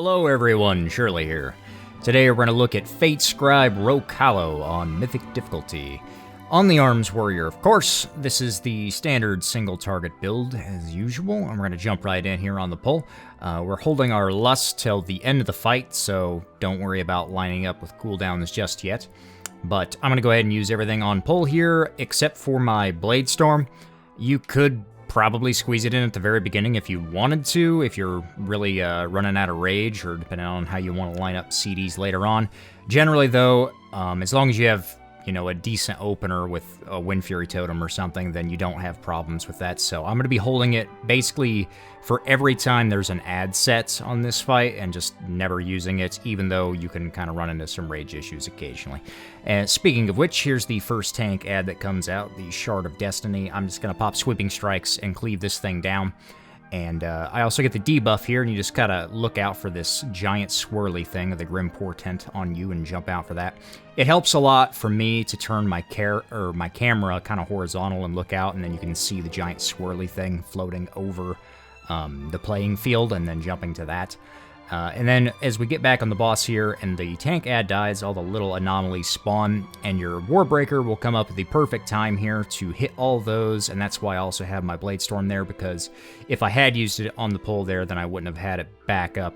Hello everyone, Shirley here. Today we're going to look at Fatescribe Roh-Kalo on Mythic difficulty. On the Arms Warrior, of course, this is the standard single target build as usual. I'm going to jump right in here on the pull. We're holding our Lust till the end of the fight, so don't worry about lining up with cooldowns just yet. But I'm going to go ahead and use everything on pull here, except for my Blade Storm. You could probably squeeze it in at the very beginning if you wanted to, if you're really running out of rage, or depending on how you want to line up CDs later on. Generally, though, as long as you have, a decent opener with a Wind Fury Totem or something, then you don't have problems with that. So I'm going to be holding it basically for every time there's an ad set on this fight and just never using it, even though you can kind of run into some rage issues occasionally. And speaking of which, here's the first tank ad that comes out, the Shard of Destiny. I'm just going to pop Sweeping Strikes and cleave this thing down. And I also get the debuff here, and you just gotta look out for this giant swirly thing, the Grim Portent, on you and jump out for that. It helps a lot for me to turn my camera kind of horizontal and look out, and then you can see the giant swirly thing floating over the playing field and then jumping to that. And then as we get back on the boss here and the tank ad dies, all the little anomalies spawn, and your Warbreaker will come up at the perfect time here to hit all those, and that's why I also have my Blade Storm there, because if I had used it on the pull there, then I wouldn't have had it back up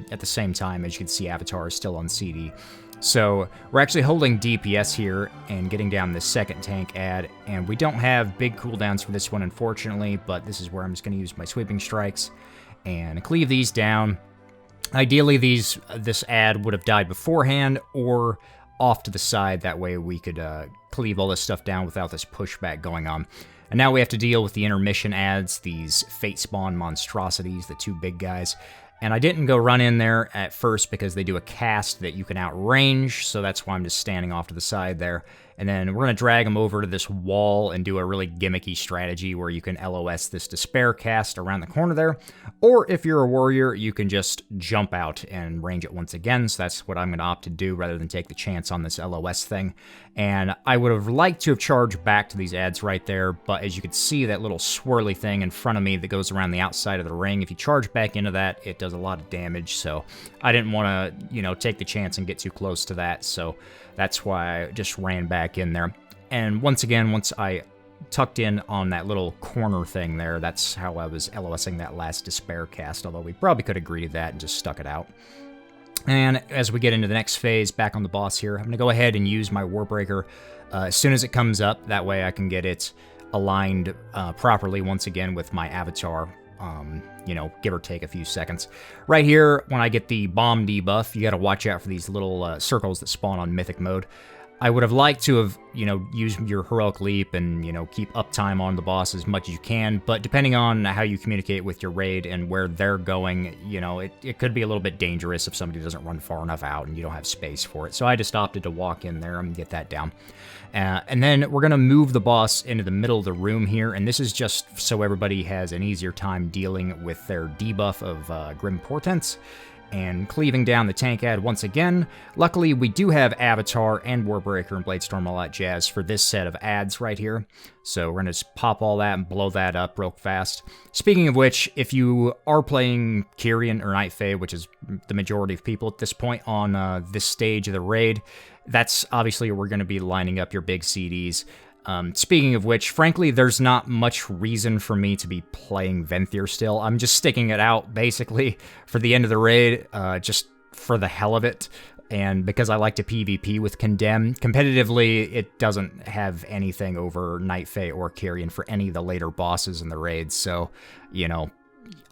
at the same time. As you can see, Avatar is still on CD. So we're actually holding DPS here and getting down this second tank ad, and we don't have big cooldowns for this one, unfortunately, but this is where I'm just going to use my Sweeping Strikes and cleave these down. Ideally, this ad would have died beforehand or off to the side. That way we could cleave all this stuff down without this pushback going on. And now we have to deal with the Intermission ads, these Fate Spawn monstrosities, the two big guys. And I didn't go run in there at first because they do a cast that you can outrange, so that's why I'm just standing off to the side there. And then we're going to drag them over to this wall and do a really gimmicky strategy where you can LOS this Despair cast around the corner there. Or if you're a warrior, you can just jump out and range it once again. So that's what I'm going to opt to do rather than take the chance on this LOS thing. And I would have liked to have charged back to these ads right there, but as you can see, that little swirly thing in front of me that goes around the outside of the ring, if you charge back into that, it does a lot of damage. So I didn't want to, take the chance and get too close to that. So that's why I just ran back in there. And once again, once I tucked in on that little corner thing there, that's how I was LOSing that last Despair cast, although we probably could have greeted that and just stuck it out. And as we get into the next phase, back on the boss here, I'm going to go ahead and use my Warbreaker as soon as it comes up. That way I can get it aligned properly once again with my Avatar. Give or take a few seconds. Right here, when I get the bomb debuff, you got to watch out for these little circles that spawn on Mythic mode. I would have liked to have, used your Heroic Leap and, keep uptime on the boss as much as you can, but depending on how you communicate with your raid and where they're going, it could be a little bit dangerous if somebody doesn't run far enough out and you don't have space for it. So I just opted to walk in there and get that down. And then we're going to move the boss into the middle of the room here, and this is just so everybody has an easier time dealing with their debuff of Grim Portents. And cleaving down the tank ad once again. Luckily, we do have Avatar and Warbreaker and Blade Storm, all that jazz for this set of ads right here. So we're going to just pop all that and blow that up real fast. Speaking of which, if you are playing Kyrian or Night Fae, which is the majority of people at this point on this stage of the raid, that's obviously where we're going to be lining up your big CDs. Speaking of which, frankly, there's not much reason for me to be playing Venthyr still. I'm just sticking it out, basically, for the end of the raid, just for the hell of it, and because I like to PvP with Condemn. Competitively, it doesn't have anything over Night Fae or Kyrian for any of the later bosses in the raid, so,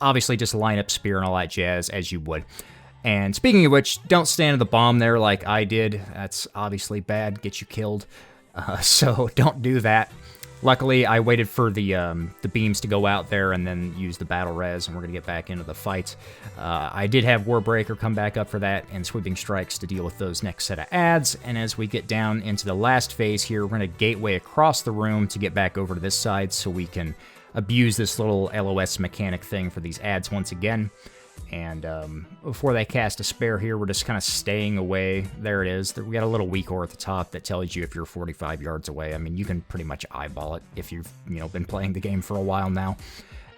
obviously just line up Spear and all that jazz as you would. And speaking of which, don't stand in the bomb there like I did. That's obviously bad, get you killed. So don't do that. Luckily, I waited for the beams to go out there and then use the battle res, and we're going to get back into the fight. I did have Warbreaker come back up for that and Sweeping Strikes to deal with those next set of ads. And as we get down into the last phase here, we're going to gateway across the room to get back over to this side so we can abuse this little LOS mechanic thing for these ads once again. And before they cast a spare here, we're just kind of staying away. There it is. We got a little weak ore at the top that tells you if you're 45 yards away. I mean, you can pretty much eyeball it if you've been playing the game for a while now.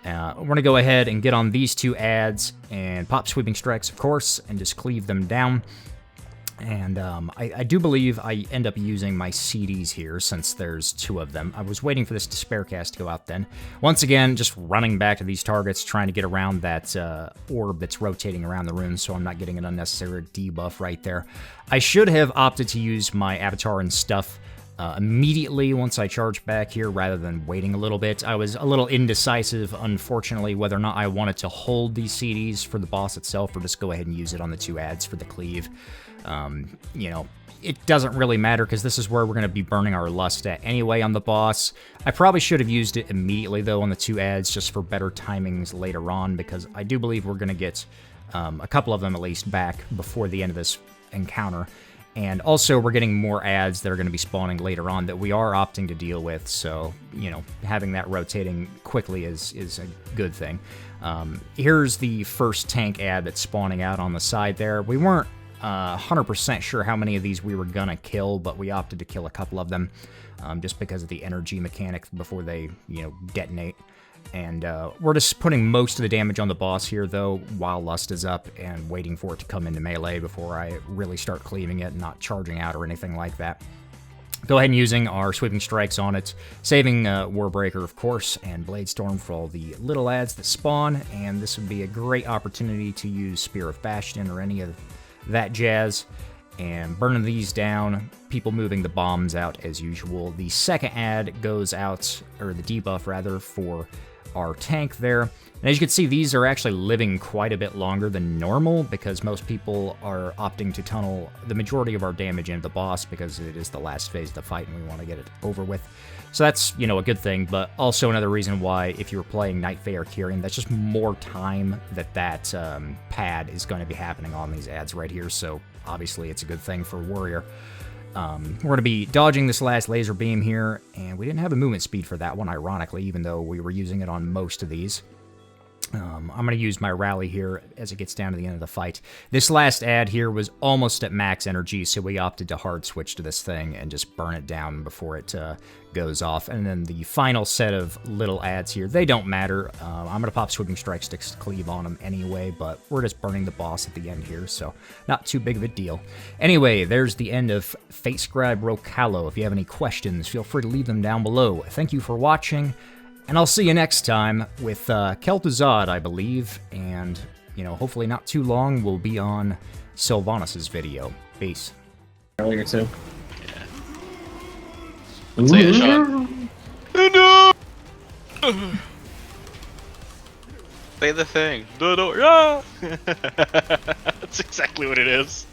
We're going to go ahead and get on these 2 adds and pop Sweeping Strikes, of course, and just cleave them down. And I do believe I end up using my CDs here since there's 2 of them. I was waiting for this Despair Cast to go out then. Once again, just running back to these targets, trying to get around that orb that's rotating around the room so I'm not getting an unnecessary debuff right there. I should have opted to use my avatar and stuff immediately once I charge back here rather than waiting a little bit. I was a little indecisive, unfortunately, whether or not I wanted to hold these CDs for the boss itself or just go ahead and use it on the 2 adds for the cleave. You know, it doesn't really matter because this is where we're going to be burning our lust at anyway on the boss. I probably should have used it immediately, though, on the 2 adds just for better timings later on, because I do believe we're going to get a couple of them at least back before the end of this encounter. And also, we're getting more adds that are going to be spawning later on that we are opting to deal with, so, you know, having that rotating quickly is a good thing. Here's the first tank ad that's spawning out on the side there. We weren't 100% sure how many of these we were going to kill, but we opted to kill a couple of them just because of the energy mechanic before they, you know, detonate. And we're just putting most of the damage on the boss here, though, while Lust is up and waiting for it to come into melee before I really start cleaving it and not charging out or anything like that. Go ahead and using our Sweeping Strikes on it, saving Warbreaker, of course, and Bladestorm for all the little adds that spawn, and this would be a great opportunity to use Spear of Bastion or any of that jazz, and burning these down, people moving the bombs out as usual. The second ad goes out, or the debuff rather, for our tank there. And as you can see, these are actually living quite a bit longer than normal because most people are opting to tunnel the majority of our damage into the boss because it is the last phase of the fight and we want to get it over with. So that's, you know, a good thing, but also another reason why if you're playing Night Fae or Kyrian, that's just more time that pad is going to be happening on these ads right here, so obviously it's a good thing for Warrior. We're going to be dodging this last laser beam here, and we didn't have a movement speed for that one, ironically, even though we were using it on most of these. I'm going to use my rally here as it gets down to the end of the fight. This last ad here was almost at max energy, so we opted to hard switch to this thing and just burn it down before it goes off. And then the final set of little ads here, they don't matter. I'm going to pop Sweeping Strike Sticks to cleave on them anyway, but we're just burning the boss at the end here, so not too big of a deal. Anyway, there's the end of Fatescribe Roh-Kalo. If you have any questions, feel free to leave them down below. Thank you for watching. And I'll see you next time with Kel'Thuzad, I believe, and, you know, hopefully not too long, we'll be on Sylvanas' video. Peace. Earlier, too. Yeah. Say it, Sean. No! Say the thing. No, yeah! That's exactly what it is.